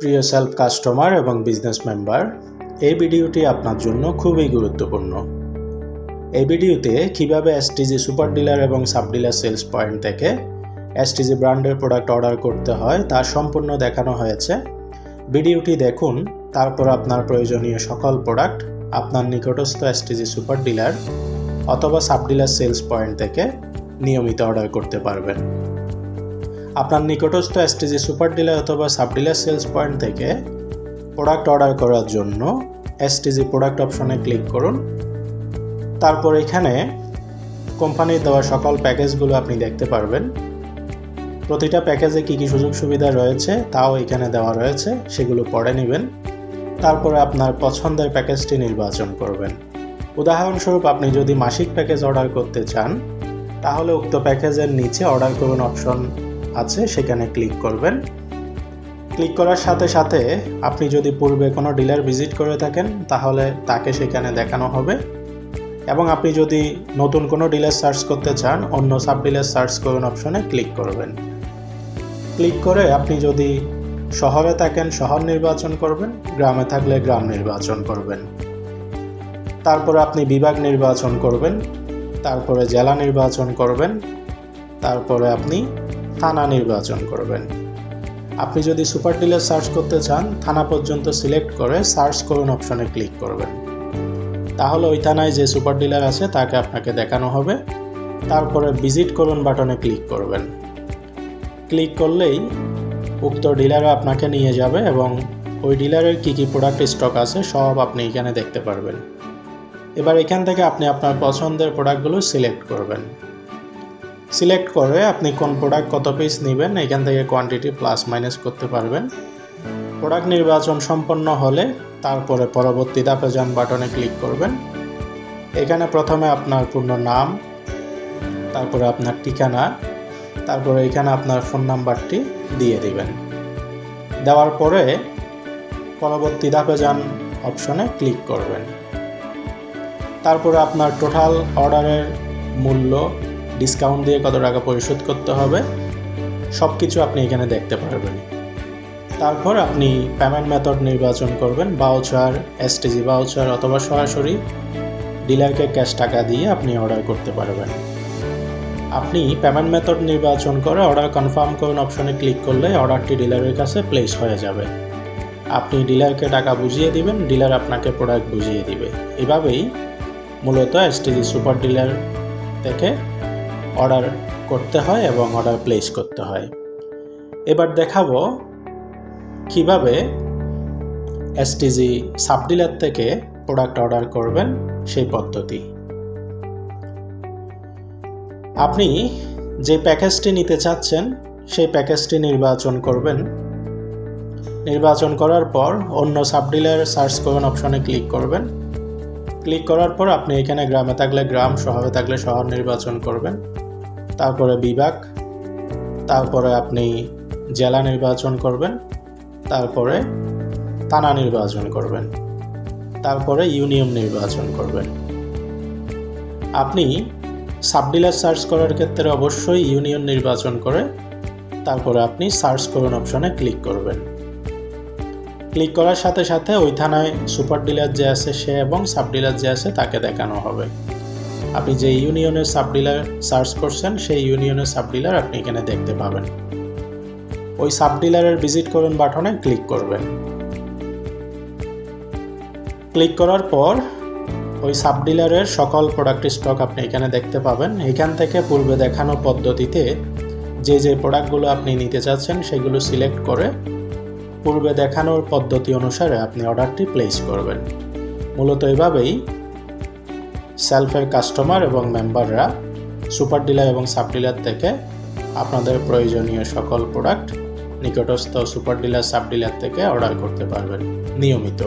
প্রিয় self customer এবং business member, এই ভিডিওটি আপনার জন্য খুবই গুরুত্বপূর্ণ। এই ভিডিওতে কিভাবে এসটিজি সুপার ডিলার এবং সাব ডিলার সেলস পয়েন্ট থেকে এসটিজি ব্র্যান্ডের প্রোডাক্ট অর্ডার করতে হয় তা সম্পূর্ণ দেখানো হয়েছে। ভিডিওটি দেখুন, তারপর আপনার প্রয়োজনীয় সকল প্রোডাক্ট আপনার নিকটস্থ এসটিজি সুপার ডিলার অথবা সাব ডিলার সেলস পয়েন্ট থেকে নিয়মিত অর্ডার করতে পারবেন। আপনার নিকটস্থ এসটিজি সুপার ডিলার অথবা সাব ডিলার সেলস পয়েন্ট থেকে প্রোডাক্ট অর্ডার করার জন্য এসটিজি প্রোডাক্ট অপশনে ক্লিক করুন। তারপর এখানে কোম্পানির দেওয়া সকল প্যাকেজগুলো আপনি দেখতে পারবেন। প্রতিটা প্যাকেজে কী কী সুযোগ সুবিধা রয়েছে তাও এখানে দেওয়া রয়েছে, সেগুলো পড়ে নেবেন। তারপরে আপনার পছন্দের প্যাকেজটি নির্বাচন করবেন। উদাহরণস্বরূপ আপনি যদি মাসিক প্যাকেজ অর্ডার করতে চান তাহলে উক্ত প্যাকেজের নিচে অর্ডার করুন অপশন আছে, সেখানে ক্লিক করবেন। ক্লিক করার সাথে সাথে আপনি যদি পূর্বে কোনো ডিলার ভিজিট করে থাকেন তাহলে তাকে সেখানে দেখানো হবে, এবং আপনি যদি নতুন কোনো ডিলার সার্চ করতে চান অন্য সাব ডিলার সার্চ করুন অপশনে ক্লিক করবেন। ক্লিক করে আপনি যদি শহরে থাকেন শহর নির্বাচন করবেন, গ্রামে থাকলে গ্রাম নির্বাচন করবেন। তারপরে আপনি বিভাগ নির্বাচন করবেন, তারপরে জেলা নির্বাচন করবেন, তারপরে আপনি থানা নির্বাচন করবেন। আপনি যদি সুপার ডিলার সার্চ করতে চান থানা পর্যন্ত সিলেক্ট করে সার্চ করুন অপশনে ক্লিক করবেন। তাহলে ওই থানায় যে সুপার ডিলার আছে তাকে আপনাকে দেখানো হবে। তারপরে ভিজিট করুন বাটনে ক্লিক করবেন। ক্লিক করলেই উক্ত ডিলারে আপনাকে নিয়ে যাবে এবং ওই ডিলারের কী কী প্রোডাক্ট স্টক আছে সব আপনি এখানে দেখতে পারবেন। এবার এখান থেকে আপনি আপনার পছন্দের প্রোডাক্টগুলো সিলেক্ট করবেন। সিলেক্ট করে আপনি কোন প্রোডাক্ট কত পিস নেবেন এখান থেকে কোয়ান্টিটি প্লাস মাইনাস করতে পারবেন। প্রোডাক্ট নির্বাচন সম্পন্ন হলে তারপরে পরবর্তী ধাপে যান বাটনে ক্লিক করবেন। এখানে প্রথমে আপনার পূর্ণ নাম, তারপরে আপনার ঠিকানা, তারপরে এখানে আপনার ফোন নাম্বারটি দিয়ে দিবেন। দেওয়ার পরে পরবর্তী ধাপে যান অপশনে ক্লিক করবেন। তারপরে আপনার টোটাল অর্ডারের মূল্য, ডিসকাউন্ট দিয়ে কত টাকা পরিশোধ করতে হবে সব কিছু আপনি এখানে দেখতে পারবেন। তারপর আপনি পেমেন্ট মেথড নির্বাচন করবেন, ভাউচার, এসটিজি ভাউচার অথবা সরাসরি ডিলারকে ক্যাশ টাকা দিয়ে আপনি অর্ডার করতে পারবেন। আপনি পেমেন্ট মেথড নির্বাচন করে অর্ডার কনফার্ম করুন অপশনে ক্লিক করলে অর্ডারটি ডিলারের কাছে প্লেস হয়ে যাবে। আপনি ডিলারকে টাকা বুঝিয়ে দিবেন, ডিলার আপনাকে প্রোডাক্ট বুঝিয়ে দিবে। এভাবেই মূলত এসটিজি সুপার ডিলার থেকে অর্ডার করতে হয় এবং অর্ডার প্লেস করতে হয়। এবার দেখাবো কিভাবে এসটিজি সাব ডিলার থেকে প্রোডাক্ট অর্ডার করবেন সেই পদ্ধতি। আপনি যে প্যাকেজটি নিতে চাচ্ছেন সেই প্যাকেজটি নির্বাচন করবেন। নির্বাচন করার পর অন্য সাব ডিলার সার্চ করুন অপশনে ক্লিক করবেন। ক্লিক করার পর আপনি এখানে গ্রামে থাকলে গ্রাম, শহরে থাকলে শহর নির্বাচন করবেন। তারপরে বিভাগ, তারপরে আপনি জেলা নির্বাচন করবেন, তারপরে থানা নির্বাচন করবেন, তারপরে ইউনিয়ন নির্বাচন করবেন। আপনি সাব ডিলার সার্চ করার ক্ষেত্রে অবশ্যই ইউনিয়ন নির্বাচন করে তারপরে আপনি সার্চ করুন অপশনে ক্লিক করবেন। ক্লিক করার সাথে সাথে ওই থানায় সুপার ডিলার যে আছে সে এবং সাব ডিলার যে আছে তাকে দেখানো হবে। আপনি যে ইউনিয়নের সাব ডিলার সার্চ করছেন সেই ইউনিয়নের সাব ডিলার আপনি এখানে দেখতে পাবেন। ওই সাব ডিলারের ভিজিট করুন বাটনে ক্লিক করবেন। ক্লিক করার পর ওই সাব ডিলারের সকল প্রোডাক্ট স্টক আপনি এখানে দেখতে পাবেন। এখান থেকে পূর্বে দেখানো পদ্ধতিতে যে যে প্রোডাক্টগুলো আপনি নিতে চাচ্ছেন সেগুলো সিলেক্ট করে পূর্বে দেখানোর পদ্ধতি অনুসারে আপনি অর্ডারটি প্লেস করবেন। মূলত এভাবেই সেলফের কাস্টমার এবং মেম্বাররা সুপার ডিলার এবং সাব ডিলার থেকে আপনাদের প্রয়োজনীয় সকল প্রোডাক্ট নিকটস্থ সুপার ডিলার সাব ডিলার থেকে অর্ডার করতে পারবেন নিয়মিত।